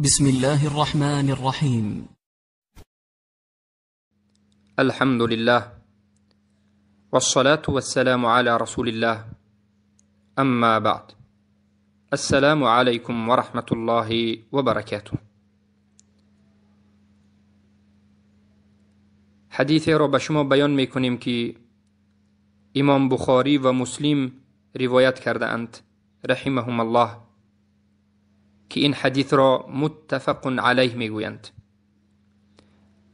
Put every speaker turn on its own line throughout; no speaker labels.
بسم الله الرحمن الرحيم.
الحمد لله والصلاة والسلام على رسول الله، أما بعد. السلام عليكم ورحمة الله وبركاته. حدیث را به شما بیان می کنیم که امام بخاری و مسلم روایت کرده اند رحمهم الله، که این حدیث را متفق علیه می گویند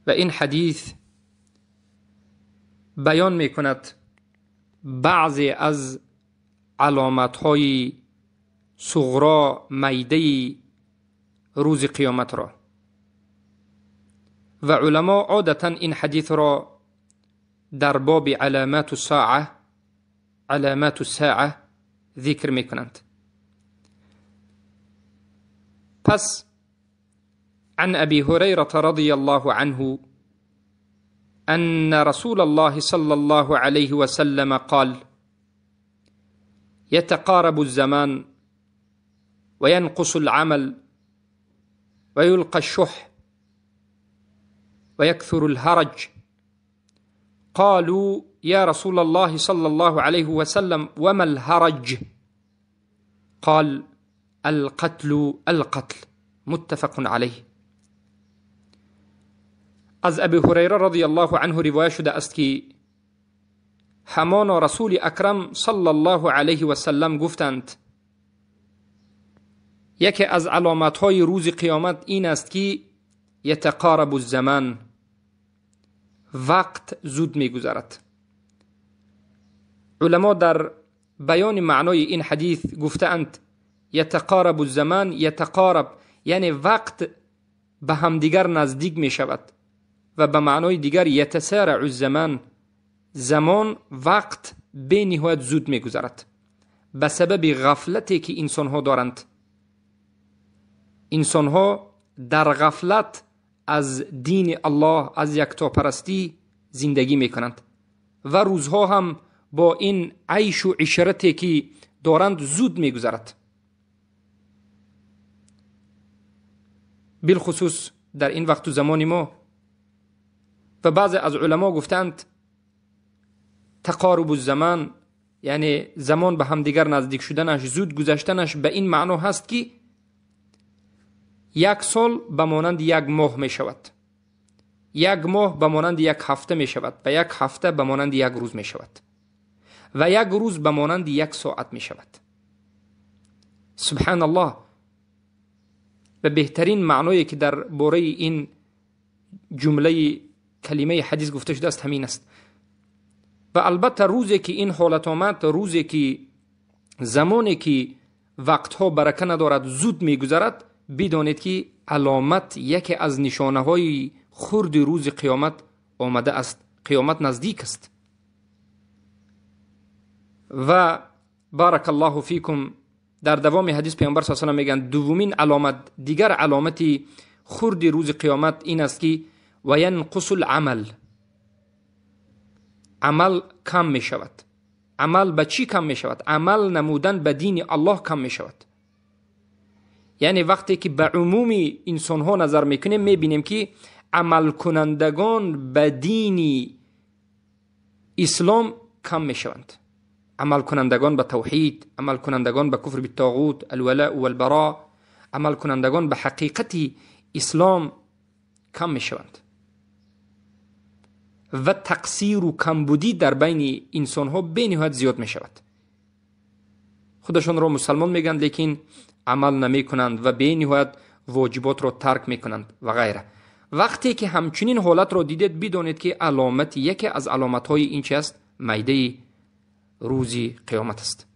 و این حدیث بیان می کند بعضی از علامت‌های صغرا میده روز قیامت را و علما عادتا این حدیث را در باب علامات الساعه ذکر می کنند. پس عن ابي هريره رضي الله عنه أن رسول الله صلى الله عليه وسلم قال: يتقارب الزمان وينقص العمل ويلقى الشح ويكثر الهرج. قالوا: يا رسول الله صلى الله عليه وسلم وما الهرج؟ قال: القتل. متفق عليه. از ابی هریره رضی الله عنه روایت شده است که همان رسول اکرم صلی الله علیه و سلم گفتند یکی از علامت‌های روز قیامت این است که یتقارب الزمان، وقت زود می‌گذرد. علما در بیان معنای این حدیث گفتند یتقارب الزمان، یتقارب یعنی وقت به همدیگر نزدیک می شود و به معنای دیگر یتسارع الزمان، زمان وقت به نهایت زود می گذرد به سبب غفلتی که انسان ها دارند. انسان ها در غفلت از دین الله، از یکتاپرستی زندگی می کنند و روزها هم با این عیش و عشرتی که دارند زود می گذرد. بالخصوص در این وقت و زمان ما. و بعض از علما گفتند تقارب الزمان یعنی زمان به همدیگر نزدیک شدنش، زود گذشتنش به این معنا هست که یک سال به مانند یک ماه می شود، یک ماه به مانند یک هفته می شود و یک هفته به مانند یک روز می شود و یک روز به مانند یک ساعت می شود. سبحان الله. و بهترین معنایی که در باره این جمله کلمه حدیث گفته شده است همین است. و البته روزی که این حالت آمد، روزی که زمانی که وقتها برکه ندارد زود میگذرد، بدانید که علامت یکی از نشانه های خرد روز قیامت آمده است. قیامت نزدیک است. و بارک الله فیکم در دوام حدیث پیامبر صلی الله علیه و آله میگن دومین علامت، دیگر علامتی خرد روز قیامت این است که و ینقص العمل، عمل کم می شود. عمل به چی کم می شود؟ عمل نمودن به دین الله کم می شود. یعنی وقتی که به عموم انسان ها نظر میکنیم میبینیم که عمل کنندگان به دین اسلام کم می شوند. عمل کنندگان به توحید، عمل کنندگان به کفر بالطاغوت، الولاء والبراء، عمل کنندگان به حقیقت اسلام کم می شوند و تقصیر و کمبودی در بین انسان ها به نهایت زیاد می شود. خودشان را مسلمان میگن لیکن عمل نمی کنند و به نهایت واجبات را ترک می کنند و غیره. وقتی که همچنین حالت را دیدید بدانید که علامت، یکی از علامت های این چی است؟ میده روزی قیامت است.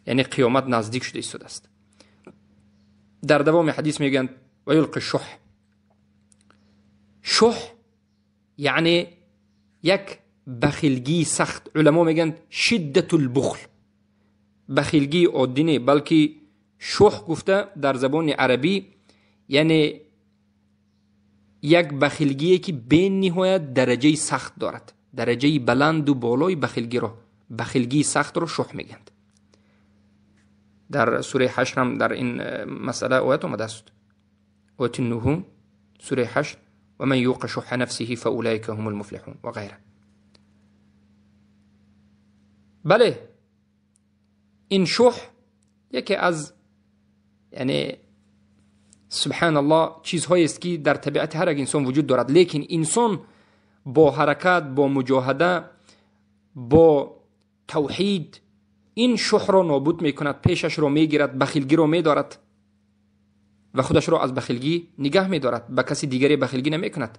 یعنی قیامت نزدیک شده ایستاده است. در دوام حدیث میگن و یلقی شح یعنی یک بخیلگی سخت. علما میگن شدت البخل، بخیلگی عادی نه بلکه شح گفته در زبان عربی یعنی یک بخیلگی که به نهایت درجه سخت دارد، درجه بلند و بالای بخیلگی را، بخیلگی سخت را شح میگند. در سوره حشر هم در این مسئله آیت آمده است. آیت النحل سوره 8 و من یوق شح نفسه فاولئک هم المفلحون و غیره. بله این شح یکی از سبحان الله چیزهایی است که در طبیعت هر یک انسان وجود دارد، لیکن انسان با حرکت، با مجاهده، با توحید این شح را نابود میکند، پیشش را میگیرد، بخیلگی را میدارد و خودش را از بخیلگی نگه میدارد، به کسی دیگری بخیلگی نمیکند.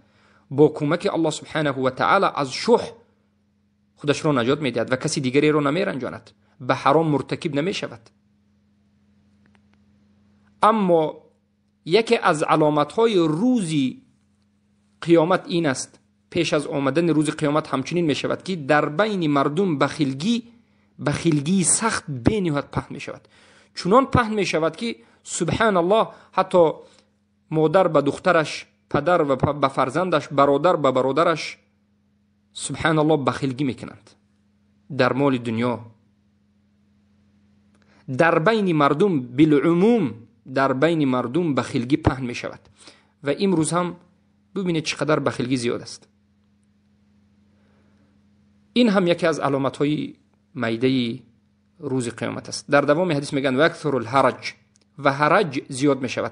با کمک الله سبحانه و تعالی از شح خودش را نجات میدهد و کسی دیگری را نمیرنجاند، به حرام مرتکب نمیشود. اما یکی از علامت‌های روز قیامت این است، پیش از آمدن روز قیامت همچنین میشود که در بین مردم بخیلگی سخت بینهایت پهن میشود. چنان پهن میشود که سبحان الله حتی مادر به دخترش، پدر و به فرزندش، برادر به برادرش سبحان الله بخیلگی میکنند در مال دنیا. در بین مردم بالعموم، در بین مردم بخیلگی پهن می شود و امروز هم ببینید چقدر بخیلگی زیاد است. این هم یکی از علامت های میده روز قیامت است. در دوام حدیث میگن و اکثر الحرج، و حرج زیاد می شود.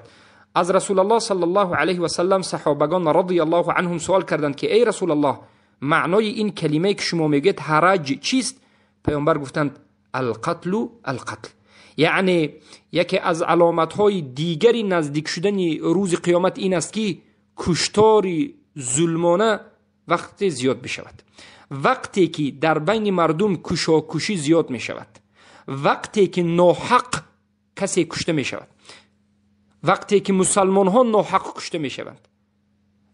از رسول الله صلی الله علیه و سلم صحابگان رضی الله عنهم سوال کردند که ای رسول الله معنای این کلمه که شما میگید حرج چیست؟ پیامبر گفتند القتل القتل. یعنی یکی از علامت‌های دیگری نزدیک شدن روز قیامت این است که کشتاری ظلمانه وقتی زیاد بشود. وقتی که در بین مردم کشاکشی زیاد می شود، وقتی که ناحق کسی کشته می شود، وقتی که مسلمان ها ناحق کشته می شوند،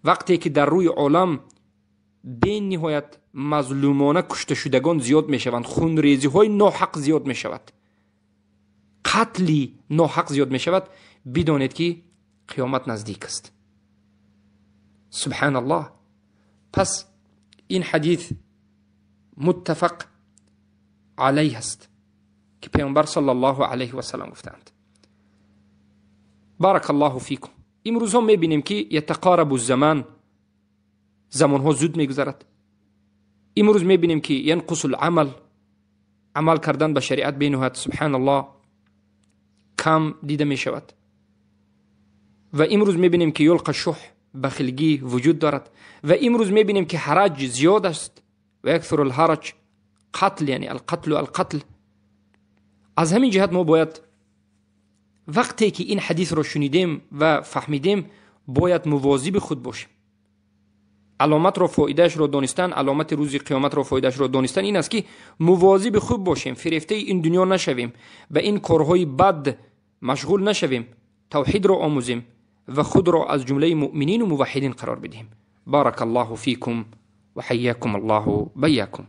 وقتی که در روی عالم به نهایت مظلومانه کشته شدگان زیاد می شوند، خونریزی های ناحق زیاد می شود، قتلی ناحق زیاد می شود، بدانید که قیامت نزدیک است. سبحان الله. پس این حدیث متفق علیه است که پیامبر صلی الله علیه و سلم گفتند. بارک الله فیکم. امروز هم میبینیم که یتقارب الزمان، زمان ها زود میگذرد. امروز میبینیم که ینقص العمل، عمل کردن به شریعت بینهایت سبحان الله کم دیده می شود. و امروز میبینیم که یلقى الشح، بخیلگی وجود دارد. و امروز میبینیم که حرج زیاد است و اکثر الحرج قتل، یعنی القتل و القتل. از همین جهت ما باید وقتی که این حدیث رو شنیدیم و فهمیدیم باید مواظب خود باشیم. علامت رو فایدهش رو دانستن، علامت روز قیامت رو فایدهش رو دانستن این است که مواظب خود باشیم، فریفته این دنیا نشویم و این کارهای بد مشغول نشویم، توحید رو آموزیم و خود را از جمله مؤمنین و موحدین قرار بدیم. بارک الله فیکم و حیاکم الله بیاکم.